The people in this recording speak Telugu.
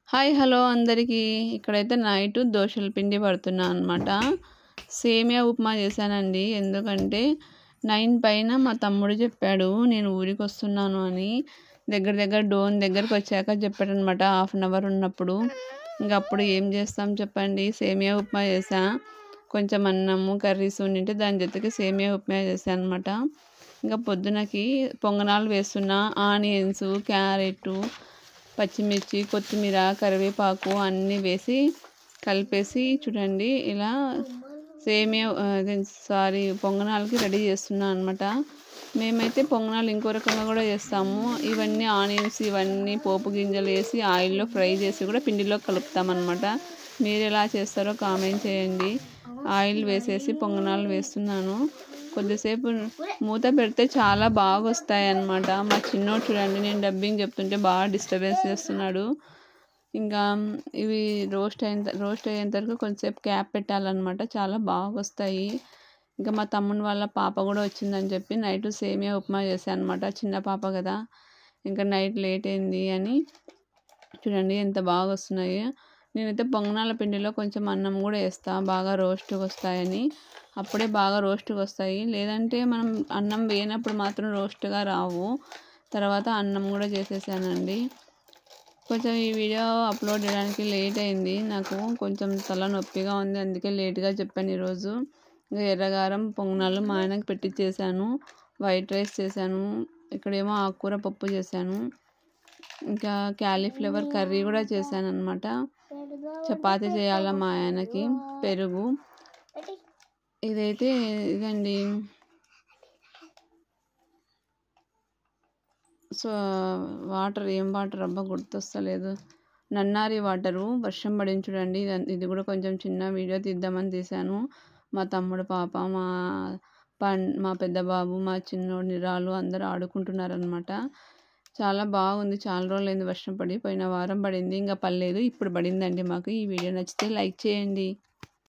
హాయ్ హలో అందరికీ. ఇక్కడైతే నైట్ దోశల పిండి పడుతున్నా అనమాట. సేమియా ఉప్మా చేశానండి. ఎందుకంటే 9 పైన మా తమ్ముడు చెప్పాడు నేను ఊరికి వస్తున్నాను అని. దగ్గర డోన్ దగ్గరకు వచ్చాక చెప్పాడనమాట, 1/2 అవర్ ఉన్నప్పుడు. అప్పుడు ఏం చేస్తాం చెప్పండి, సేమియా ఉప్మా చేసా. కొంచెం అన్నము కర్రీస్ ఉండింటే దాని జೊತೆಗೆ సేమియా ఉప్మా చేశాను అనమాట. ఇంకా పొద్దునకి పొంగనాలు వేస్తున్నా. ఆనియన్స్, క్యారెట్, పచ్చిమిర్చి, కొత్తిమీర, కరివేపాకు అన్నీ వేసి కలిపేసి చూడండి ఇలా పొంగనాలకి రెడీ చేస్తున్నా అనమాట. మేమైతే పొంగనాలు ఇంకో రకంగా కూడా చేస్తాము. ఇవన్నీ ఆనియన్స్ ఇవన్నీ పోపు గింజలు వేసి ఆయిల్లో ఫ్రై చేసి కూడా పిండిలో కలుపుతామన్నమాట. మీరు ఎలా చేస్తారో కామెంట్ చేయండి. ఆయిల్ వేసేసి పొంగనాలు వేస్తున్నాను. కొద్దిసేపు మూత పెడితే చాలా బాగా వస్తాయి అన్నమాట. మా చిన్నోడు చూడండి, నేను డబ్బింగ్ చెప్తుంటే బాగా డిస్టర్బెన్స్ చేస్తున్నాడు. ఇంకా ఇవి రోస్ట్ అయ్యేంత వరకు కొంచెంసేపు క్యాప్ పెట్టాలన్నమాట. చాలా బాగా వస్తాయి. ఇంకా మా తమ్ముని వాళ్ళ పాప కూడా వచ్చిందని చెప్పి నైట్ సేమియా ఉప్మా చేశాను అనమాట. చిన్న పాప కదా, ఇంకా నైట్ లేట్ అయింది అని చూడండి ఎంత బాగా వస్తున్నాయి. నేనైతే పొంగనాల పిండిలో కొంచెం అన్నం కూడా వేస్తాను, బాగా రోస్ట్గా వస్తాయని. అప్పుడే బాగా రోస్ట్గా వస్తాయి, లేదంటే మనం అన్నం వేయనప్పుడు మాత్రం రోస్ట్గా రావు. తర్వాత అన్నం కూడా చేసేసానండి. కొంచెం ఈ వీడియో అప్లోడ్ చేయడానికి లేట్ అయింది. నాకు కొంచెం తల నొప్పిగా ఉంది, అందుకే లేట్గా చెప్పాను ఈరోజు. ఇంకా ఎర్రగారం పొంగనాలు మా ఆయనకి పెట్టించేసాను. వైట్ రైస్ చేశాను. ఇక్కడేమో ఆకుకూర పప్పు చేశాను. ఇంకా క్యాలీఫ్లవర్ కర్రీ కూడా చేశాను అనమాట. చపాతీ చేయాల మా ఆయనకి, పెరుగు. ఇదైతే ఇదండి. సో ఏం వాటర్ అబ్బా గుర్తొస్తలేదు, నన్నారి వాటరు. వర్షం పడింది చూడండి. ఇది కూడా కొంచెం చిన్న వీడియో తీద్దామని తీశాను. మా తమ్ముడు పాప, మా పెద్ద బాబు, మా చిన్నోడు నిరాలు అందరూ ఆడుకుంటున్నారనమాట. చాలా బాగుంది. చాలా రోజులైంది వర్షం పడి, పోయిన వారం పడింది, ఇంకా పడలేదు, ఇప్పుడు పడిందండి మాకు. ఈ వీడియో నచ్చితే లైక్ చేయండి.